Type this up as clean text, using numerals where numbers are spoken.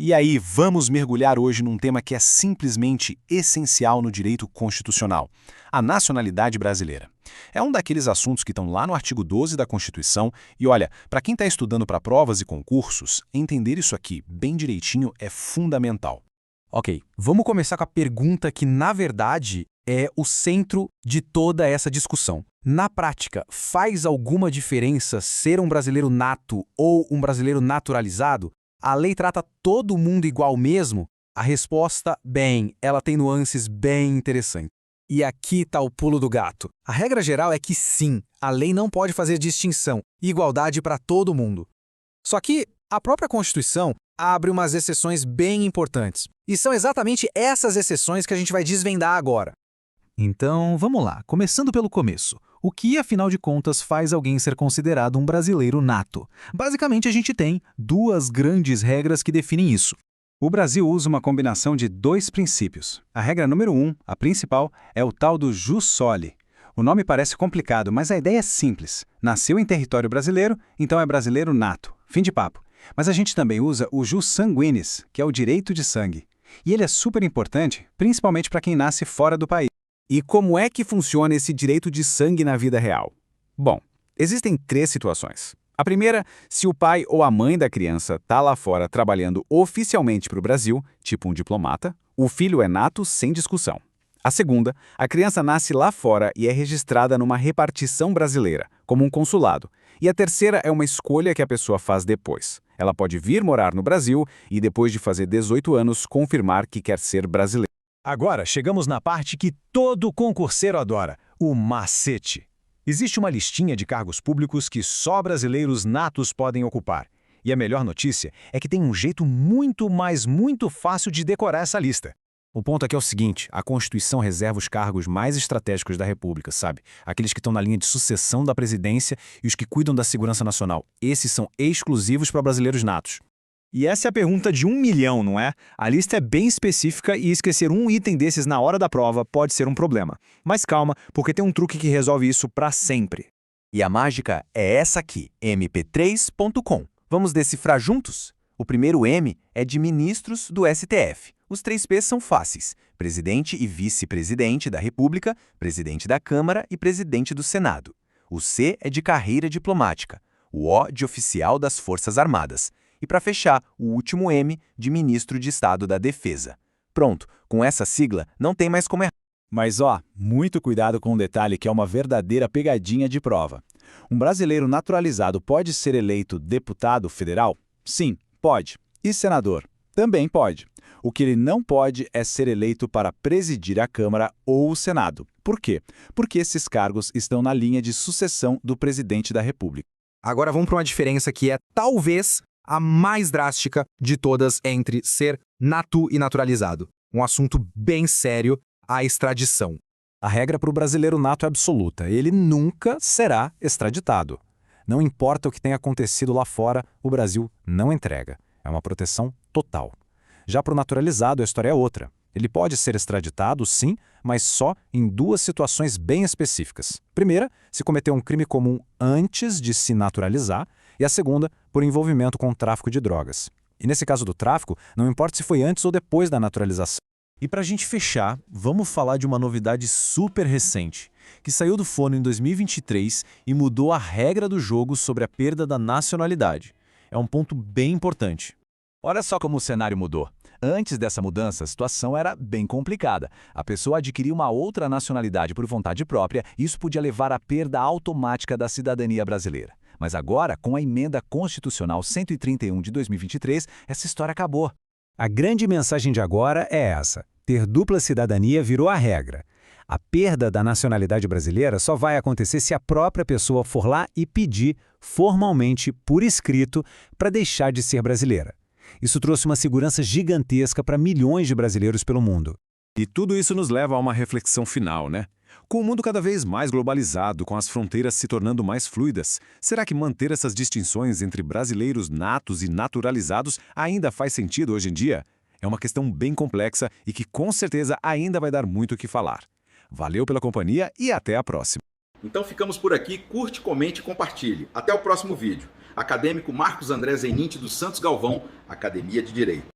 E aí, vamos mergulhar hoje num tema que é simplesmente essencial no direito constitucional: a nacionalidade brasileira. É um daqueles assuntos que estão lá no artigo 12 da Constituição e olha, para quem está estudando para provas e concursos, entender isso aqui bem direitinho é fundamental. Ok, vamos começar com a pergunta que, na verdade, é o centro de toda essa discussão. Na prática, faz alguma diferença ser um brasileiro nato ou um brasileiro naturalizado? A lei trata todo mundo igual mesmo? A resposta, bem, ela tem nuances bem interessantes. E aqui está o pulo do gato. A regra geral é que sim, a lei não pode fazer distinção e igualdade para todo mundo. Só que a própria Constituição abre umas exceções bem importantes. E são exatamente essas exceções que a gente vai desvendar agora. Então, vamos lá, começando pelo começo. O que, afinal de contas, faz alguém ser considerado um brasileiro nato? Basicamente, a gente tem duas grandes regras que definem isso. O Brasil usa uma combinação de dois princípios. A regra número 1, a principal, é o tal do jus soli. O nome parece complicado, mas a ideia é simples. Nasceu em território brasileiro, então é brasileiro nato. Fim de papo. Mas a gente também usa o jus sanguinis, que é o direito de sangue. E ele é super importante, principalmente para quem nasce fora do país. E como é que funciona esse direito de sangue na vida real? Bom, existem três situações. A primeira, se o pai ou a mãe da criança está lá fora trabalhando oficialmente para o Brasil, tipo um diplomata, o filho é nato sem discussão. A segunda, a criança nasce lá fora e é registrada numa repartição brasileira, como um consulado. E a terceira é uma escolha que a pessoa faz depois. Ela pode vir morar no Brasil e, depois de fazer 18 anos, confirmar que quer ser brasileiro. Agora chegamos na parte que todo concurseiro adora, o macete. Existe uma listinha de cargos públicos que só brasileiros natos podem ocupar. E a melhor notícia é que tem um jeito muito fácil de decorar essa lista. O ponto aqui é o seguinte, a Constituição reserva os cargos mais estratégicos da República, sabe? Aqueles que estão na linha de sucessão da presidência e os que cuidam da segurança nacional. Esses são exclusivos para brasileiros natos. E essa é a pergunta de 1 milhão, não é? A lista é bem específica e esquecer um item desses na hora da prova pode ser um problema. Mas calma, porque tem um truque que resolve isso para sempre. E a mágica é essa aqui, mp3.com. Vamos decifrar juntos? O primeiro M é de ministros do STF. Os 3 P's são fáceis: presidente e vice-presidente da República, presidente da Câmara e presidente do Senado. O C é de carreira diplomática. O O de oficial das Forças Armadas. E para fechar, o último M de ministro de Estado da Defesa. Pronto, com essa sigla não tem mais como errar. Mas muito cuidado com um detalhe que é uma verdadeira pegadinha de prova. Um brasileiro naturalizado pode ser eleito deputado federal? Sim, pode. E senador? Também pode. O que ele não pode é ser eleito para presidir a Câmara ou o Senado. Por quê? Porque esses cargos estão na linha de sucessão do presidente da República. Agora vamos para uma diferença que é talvez a mais drástica de todas entre ser nato e naturalizado. Um assunto bem sério, a extradição. A regra para o brasileiro nato é absoluta: ele nunca será extraditado. Não importa o que tenha acontecido lá fora, o Brasil não entrega. É uma proteção total. Já para o naturalizado, a história é outra. Ele pode ser extraditado, sim, mas só em 2 situações bem específicas. Primeira, se cometeu um crime comum antes de se naturalizar, e a segunda, por envolvimento com o tráfico de drogas. E nesse caso do tráfico, não importa se foi antes ou depois da naturalização. E para a gente fechar, vamos falar de uma novidade super recente, que saiu do forno em 2023 e mudou a regra do jogo sobre a perda da nacionalidade. É um ponto bem importante. Olha só como o cenário mudou. Antes dessa mudança, a situação era bem complicada. A pessoa adquiria uma outra nacionalidade por vontade própria e isso podia levar à perda automática da cidadania brasileira. Mas agora, com a Emenda Constitucional 131 de 2023, essa história acabou. A grande mensagem de agora é essa: ter dupla cidadania virou a regra. A perda da nacionalidade brasileira só vai acontecer se a própria pessoa for lá e pedir, formalmente, por escrito, para deixar de ser brasileira. Isso trouxe uma segurança gigantesca para milhões de brasileiros pelo mundo. E tudo isso nos leva a uma reflexão final, né? Com o mundo cada vez mais globalizado, com as fronteiras se tornando mais fluidas, será que manter essas distinções entre brasileiros natos e naturalizados ainda faz sentido hoje em dia? É uma questão bem complexa e que com certeza ainda vai dar muito o que falar. Valeu pela companhia e até a próxima. Então ficamos por aqui, curte, comente e compartilhe. Até o próximo vídeo. Acadêmico Marcos André Zeninte dos Santos Galvão, Academia de Direito.